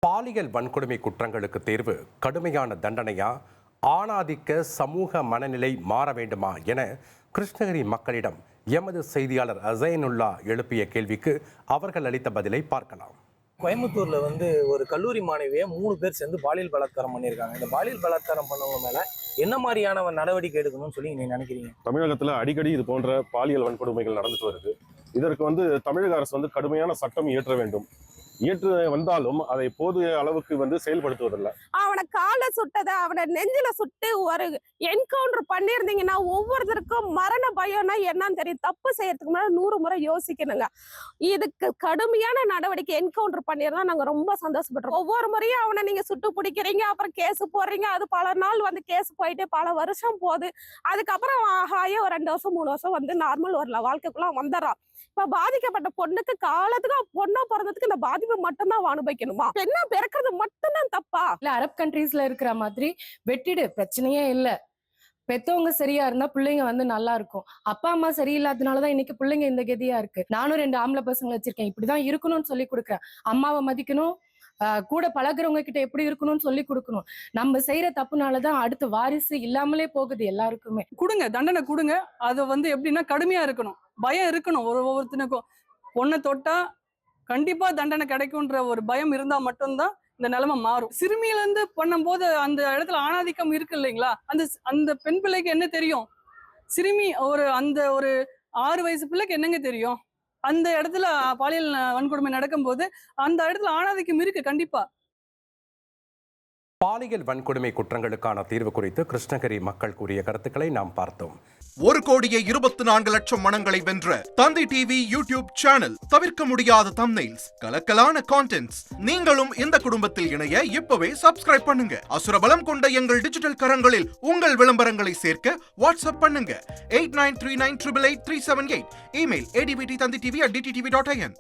பாலியல் வன்கொடுமை குற்றங்களுக்கு தேர்வு கடுமையான தண்டனையா, ஆணாதிக்க சமூக மனநிலை மாற வேண்டுமா என கிருஷ்ணகிரி மக்களிடம் எமது செய்தியாளர் அசைனுல்லா எழுப்பிய கேள்விக்கு அவர்கள் அளித்த பதிலை பார்க்கலாம். கோயம்புத்தூர்ல ஒரு கல்லூரி மாணவியை 3 பேர் சேர்ந்து பாலியல் பலாத்காரம் பண்ணியிருக்காங்க. இந்த பாலியல் பலாத்காரம் பண்ணவங்க மேல என்ன மாதிரியான நடவடிக்கை எடுக்கணும்னு சொல்லி நீங்க நினைக்கிறீங்க? தமிழகத்துல அடிக்கடி இது போன்ற பாலியல் வன்கொடுமைகள் நடந்துட்டு வருது. இதற்கு தமிழக அரசு கடுமையான சட்டம் இயற்ற வேண்டும். இயற்று வந்தாலும் அதை போதிய அளவுக்கு செயல்படுத்துவதில்லை. அவனை காலை சுட்டதை அவனை நெஞ்சில சுட்டு ஒரு என்கவுண்டர் பண்ணியிருந்தீங்கன்னா ஒவ்வொருத்தருக்கும் மரண பயம்னா என்னன்னு தெரியும். தப்பு செய்யறதுக்கு முன்னாடி 100 முறை யோசிக்கணுங்க. இதுக்கு கடுமையான நடவடிக்கை என்கவுண்டர் பண்ணியிருந்தா நாங்க ரொம்ப சந்தோஷப்படுறோம். ஒவ்வொரு முறையும் அவனை நீங்க சுட்டு பிடிக்கிறீங்க, அப்புறம் கேஸ் போடுறீங்க. அது பல நாள் கேஸ் போயிட்டு பல வருஷம் போகுது. அதுக்கப்புறம் ஆகாய ஒரு 2 வருஷம் 3 வருஷம் நார்மல் ஒரு வாழ்க்கைக்குள்ள வந்துடுறான். இப்ப பாதிக்கப்பட்ட பொண்ணுக்கு காலத்துக்கு பொண்ணா பிறந்ததுக்கு இந்த பாதிப்பு மட்டும்தான் அனுபவிக்கணுமா? பெண்ணா பிறக்கிறது மட்டும்தான் தப்பா? இல்ல அரப் கண்ட்ரீஸ்ல இருக்கிற மாதிரி வெட்டிடு, பிரச்சனையே இல்ல. பெத்தவங்க சரியா இருந்தா பிள்ளைங்க நல்லா இருக்கும். அப்பா அம்மா சரியில்லாதனாலதான் இன்னைக்கு பிள்ளைங்க இந்த கதியா இருக்கு. நானும் 2 ஆம்பளை பசங்க வச்சிருக்கேன். இப்படிதான் இருக்கணும்னு சொல்லி கொடுக்குறேன். அம்மாவை மதிக்கணும், கூட பழகுறவங்க கிட்ட எப்படி இருக்கணும்னு சொல்லி கொடுக்கணும். நம்ம செய்யற தப்புனாலதான் அடுத்த வாரிசு இல்லாமலே போகுது எல்லாருக்குமே. கொடுங்க, தண்டனை கொடுங்க. அது எப்படின்னா கடுமையா இருக்கணும், பயம் இருக்கணும். ஒவ்வொருத்தனுக்கும் பொண்ணை தொட்டா கண்டிப்பா தண்டனை கிடைக்கும்ன்ற ஒரு பயம் இருந்தா மட்டும்தான் இந்த நிலைமை மாறும். சிறுமியில இருந்து பண்ணும்போது அந்த இடத்துல ஆணாதிக்கம் இருக்கு இல்லைங்களா? அந்த பெண் பிள்ளைக்கு என்ன தெரியும்? சிறுமி அந்த ஒரு 6 வயசு பிள்ளைக்கு என்னங்க தெரியும்? அந்த இடத்துல பாலியல் வன்கொடுமை நடக்கும்போது அந்த இடத்துல ஆணாதிக்கம் இருக்கு கண்டிப்பா. பாலியல் வன்கொடுமை குற்றங்களுக்கான தீர்வு குறித்து கிருஷ்ணகிரி மக்கள் கூறிய கருத்துக்களை நாம் பார்த்தோம். 1,24,00,000 மனங்களை வென்ற தந்தி டிவி யூடியூப் சேனல். தவிர்க்க முடியாத தம்ப்நெயில்ஸ், கலக்கலான கான்டென்ட்ஸ். நீங்களும் இந்த குடும்பத்தில் இணைய இப்பவே சப்ஸ்கிரைப் பண்ணுங்க. அசுரபலம் கொண்ட எங்கள் டிஜிட்டல் கரங்களில் உங்கள் விளம்பரங்களை சேர்க்க வாட்ஸ்அப் பண்ணுங்க. 8939888378. Email advttanditv@dttv.in.